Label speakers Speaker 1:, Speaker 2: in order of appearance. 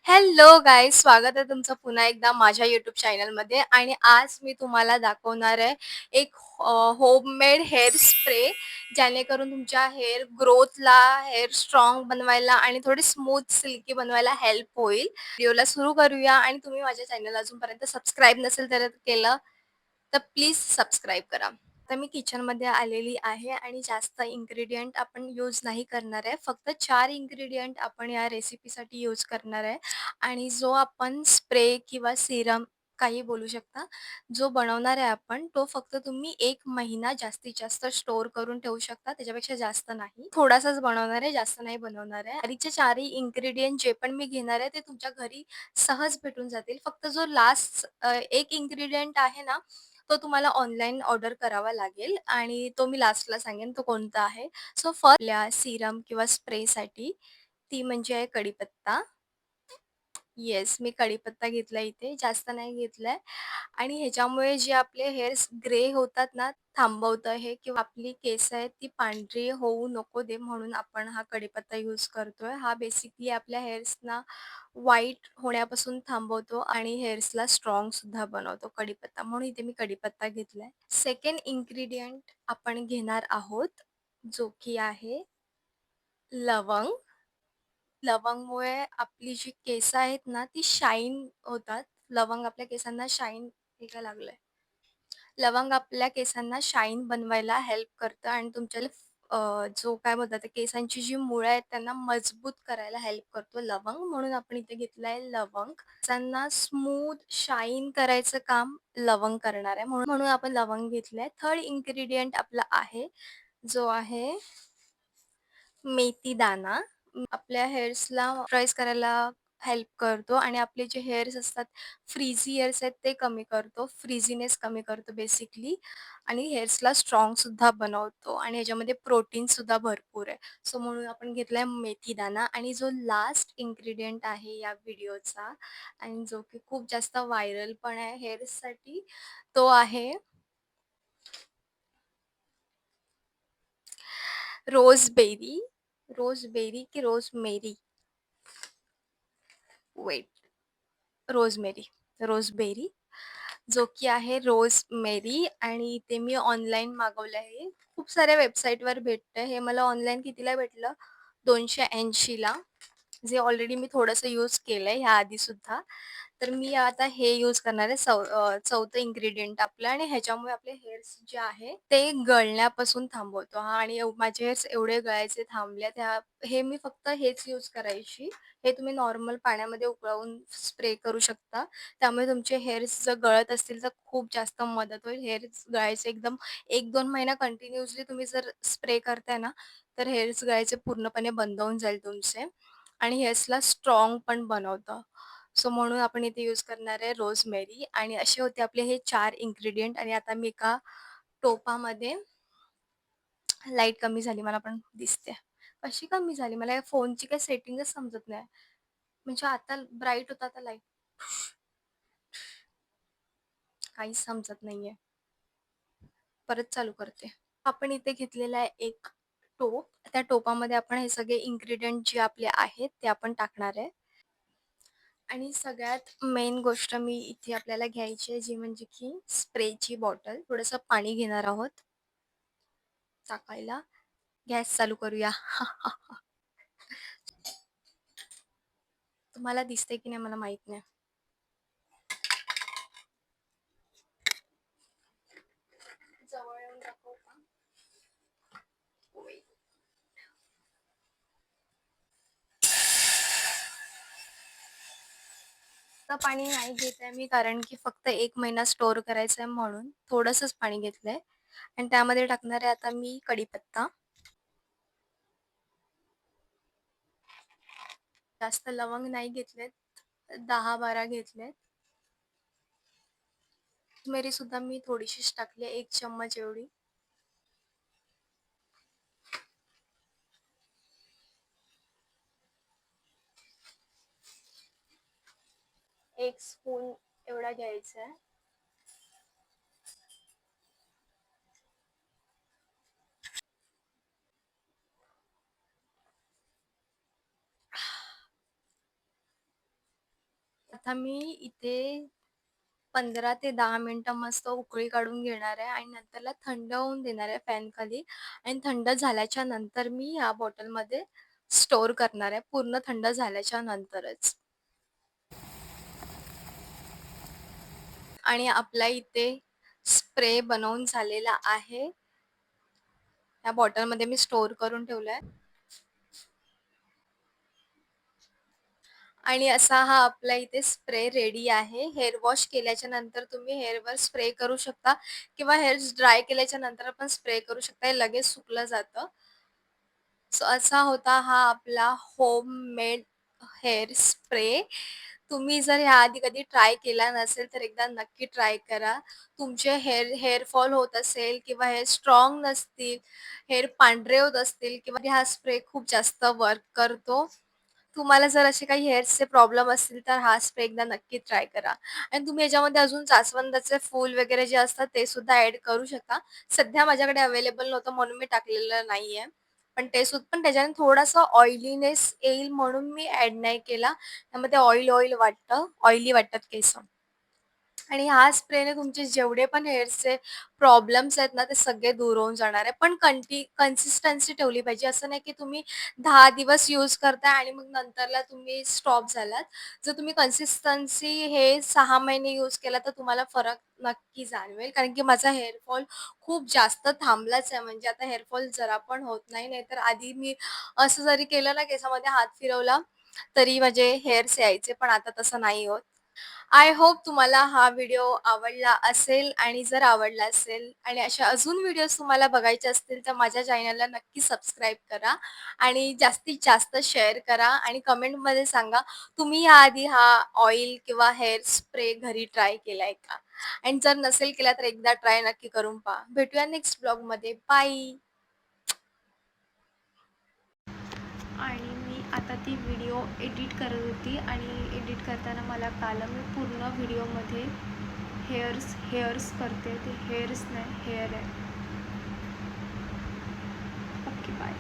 Speaker 1: Hello guys, स्वागत आहे तुमचं पुन्हा एकदा माझ्या यूट्यूब चॅनलमध्ये. आणि आज मी तुम्हाला दाखवणार आहे एक होममेड हेअर स्प्रे, जेणेकरून तुमच्या हेअर ग्रोथला, हेअर स्ट्रॉंग बनवायला आणि थोडी स्मूथ सिल्की बनवायला हेल्प होईल. व्हिडिओला सुरू करूया. आणि तुम्ही माझ्या चॅनल अजूनपर्यंत सबस्क्राईब नसेल तर केलं तर प्लीज सबस्क्राईब करा. तर मी किचनमध्ये आलेली आहे आणि जास्त इन्ग्रेडियंट आपण यूज नाही करणार आहे. फक्त 4 इन्ग्रेडियंट आपण या रेसिपीसाठी यूज करणार आहे. आणि जो आपण स्प्रे किंवा सिरम काही बोलू शकता, जो बनवणार आहे आपण, तो फक्त तुम्ही 1 महिना जास्तीत जास्त स्टोअर करून ठेवू शकता. त्याच्यापेक्षा जास्त नाही. थोडासाच बनवणार आहे, जास्त नाही बनवणार आहे. बाकीचे 4ही इन्ग्रेडियंट जे पण मी घेणार आहे, ते तुमच्या घरी सहज भेटून जातील. फक्त जो लास्ट एक इन्ग्रेडियंट आहे ना, तो तुम्हाला ऑनलाईन ऑर्डर करावा लागेल आणि तो मी लास्टला सांगेन तो कोणता आहे. सो फर्स्ट आपल्या सीरम किंवा स्प्रेसाठी ती म्हणजे आहे कढीपत्ता. येस, मी कढीपत्ता घेतला इथे, जास्त नाही घेतलाय. आणि ह्याच्यामुळे जे आपले हेअर्स ग्रे होतात ना, थांबवतं हे, किंवा आपली केस आहेत ती पांढरी होऊ नको दे म्हणून आपण हा कढीपत्ता यूज करतोय. हा बेसिकली आपल्या हेअर्सना व्हाईट होण्यापासून थांबवतो आणि हेअर्सला स्ट्रॉंग सुद्धा बनवतो कढीपत्ता, म्हणून इथे मी कढीपत्ता घेतलाय. सेकंड इन्ग्रेडियंट आपण घेणार आहोत, जो की आहे लवंग. लवंगमुळे आपली जी केस आहेत ना, ती शाईन होतात. लवंग आपल्या केसांना शाईन हे काय लागलंय. लवंग आपल्या केसांना शाईन बनवायला हेल्प करतं आणि तुमच्या जो काय बोलतात ते केसांची जी मुळं आहेत त्यांना मजबूत करायला हेल्प करतो लवंग. म्हणून आपण इथे घेतलं आहे लवंग. केसांना स्मूथ शाईन करायचं काम लवंग करणार आहे. म्हणून म्हणून आपण लवंग घेतलंय. थर्ड इन्ग्रेडियंट आपला आहे, जो आहे मेथी दाणा. आपल्या हेअर्सला मॉइश्चराइज करायला हेल्प करतो आणि आपले जे हेअर्स असतात, फ्रीझी हेअर्स आहेत ते कमी करतो. फ्रीझीनेस कमी करतो बेसिकली. आणि हेअर्सला स्ट्रॉंगसुद्धा बनवतो आणि ह्याच्यामध्ये प्रोटीनसुद्धा भरपूर आहे. सो म्हणून आपण घेतला आहे मेथी दाणा. आणि जो लास्ट इन्ग्रेडियंट आहे या व्हिडिओचा आणि जो की खूप जास्त व्हायरल पण आहे हेअर्ससाठी, तो आहे रोजबेरी. रोजबेरी की रोजमेरी? Weight, rosemary. रोजबेरी, जो की आहे रोजमेरी. आणि ते मी ऑनलाईन मागवलं आहे. खूप साऱ्या वेबसाईटवर भेटतं. हे मला ऑनलाईन कितीला भेटलं? 280ला. जे ऑलरेडी मी थोडंसं यूज केलंय ह्या आधीसुद्धा. तर मी आता हे यूज करणार आहे. चौथं इन्ग्रेडियंट आपलं. आणि ह्याच्यामुळे आपले हेअर्स जे आहे ते गळण्यापासून थांबवतो हा. आणि माझे हेअर्स एवढे गळायचे थांबलेत, हे मी फक्त हेच यूज करायची. हे तुम्ही नॉर्मल पाण्यामध्ये उकळवून स्प्रे करू शकता. त्यामुळे तुमचे हेअर्स जर गळत असतील तर खूप जास्त मदत होईल. हेअर्स गळायचे एकदम 1-2 महिना कंटिन्युअसली तुम्ही जर स्प्रे करताय ना, तर हेअर्स गळायचे पूर्णपणे बंद होऊन जाईल तुमचे. आणि हेअर्सला स्ट्रॉंग पण बनवतं. सो म्हणून आपण इथे यूज करणार आहे रोजमेरी. आणि असे होते आपले हे 4 इन्ग्रेडियंट. आणि आता मी एका टोपामध्ये, लाईट कमी झाली मला पण दिसते. कशी कमी झाली? मला या फोनची काही सेटिंगच समजत नाही. म्हणजे आता ब्राईट होता, आता लाईट काहीच समजत नाहीये. परत चालू करते. आपण इथे घेतलेला आहे एक टोप. त्या टोपामध्ये आपण हे सगळे इन्ग्रीडियंट जे आपले आहेत ते आपण टाकणार आहे. आणि सगळ्यात मेन गोष्ट मी इथे आपल्याला घ्यायची आहे, जी म्हणजे की स्प्रेची बॉटल. थोडंसं पाणी घेणार आहोत टाकायला. गॅस चालू करूया. तुम्हाला दिसते की नाही मला माहित नाही. जवळ येऊन दाखवू का? Wait. जास्त पाणी नाही घेत आहे मी, कारण की फक्त 1 महिना स्टोअर करायचं आहे म्हणून. थोडंसंच पाणी घेतलंय. आणि त्यामध्ये टाकणार आहे आता मी कढीपत्ता. जास्त लवंग नाही घेतलेत, 10-12 घेतलेत. मिरी सुद्धा मी थोडीशीच टाकली आहे, 1 चम्मच एवढी. 1 स्पून एवढा घ्यायचा आहे. आता मी इथे 15 ते 10 मिनिटं मस्त उकळी काढून घेणार आहे आणि नंतरला थंड होऊन देणार आहे फॅनखाली आणि थंड झाल्याच्या नंतर मी ह्या बॉटलमध्ये स्टोअर करणार आहे, पूर्ण थंड झाल्याच्या नंतरच. आणि आपला इथे स्प्रे बनवून झालेला आहे. या बॉटलमध्ये मी स्टोअर करून ठेवलाय. आणि असा हा आपला इथे स्प्रे रेडी आहे. हेअर वॉश केल्याच्या नंतर तुम्ही हेअरवर स्प्रे करू शकता किंवा हेअर्स ड्राय केल्याच्या नंतर पण स्प्रे करू शकता. हे लगेच सुकलं जातं. सो असा होता हा आपला होममेड हेअर स्प्रे. तुम्ही जर ह्याआधी कधी ट्राय केला नसेल तर एकदा नक्की ट्राय करा. तुमचे हेअर फॉल होत असेल किंवा हेअर स्ट्राँग नसतील, हेअर पांढरे होत असतील किंवा हा स्प्रे खूप जास्त वर्क करतो. तुम्हाला जर असे काही हेअर्सचे प्रॉब्लेम असतील तर हा स्प्रे एकदा नक्की ट्राय करा. आणि तुम्ही याच्यामध्ये अजून जास्वंदाचे फूल वगैरे जे असतात ते सुद्धा ॲड करू शकता. सध्या माझ्याकडे अवेलेबल नव्हतं म्हणून मी टाकलेलं नाहीये. पण त्याच्याने थोडासा ऑइलीनेस येईल म्हणून मी ॲड नाही केला. त्यामध्ये ऑइल वाटतं, ऑइली वाटतात केस. आणि ह्या स्प्रेने तुमचे जेवढे पण हेअर्सचे प्रॉब्लेम्स आहेत ना, ते सगळे दूर होऊन जाणार आहे. पण कन्सिस्टन्सी ठेवली पाहिजे. असं नाही की तुम्ही 10 दिवस यूज करताय आणि मग नंतरला तुम्ही स्टॉप झालात. जर तुम्ही कन्सिस्टन्सी हे 6 महिने यूज केला, तर तुम्हाला फरक नक्की जाणवेल. कारण की माझा हेअर फॉल खूप जास्त थांबलाच आहे. म्हणजे आता हेअर फॉल जरा पण होत नाही. नाहीतर आधी मी असं जरी केलं ना, केसामध्ये हात फिरवला, तरी माझे हेअर्स यायचे. पण आता तसं नाही होत. आय होप तुम्हाला हा व्हिडिओ आवडला असेल आणि जर आवडला असेल आणि अशा अजून व्हिडिओज तुम्हाला बघायचे असतील तर माझ्या चॅनलला नक्की सबस्क्राईब करा आणि जास्तीत जास्त शेअर करा आणि कमेंटमध्ये सांगा तुम्ही याआधी हा ऑइल किंवा हेअर स्प्रे घरी ट्राय केलाय का? आणि जर नसेल केला तर एकदा ट्राय नक्की करून पहा. भेटूया नेक्स्ट ब्लॉगमध्ये. बाय. आणि मी आता ती व्हिडिओ एडिट करत होती आणि एडिट करताना मला कळालं मी पूर्ण व्हिडिओमध्ये हेअर्स करते. ते हेअर्स नाही, हेअर आहे. Okay, bye.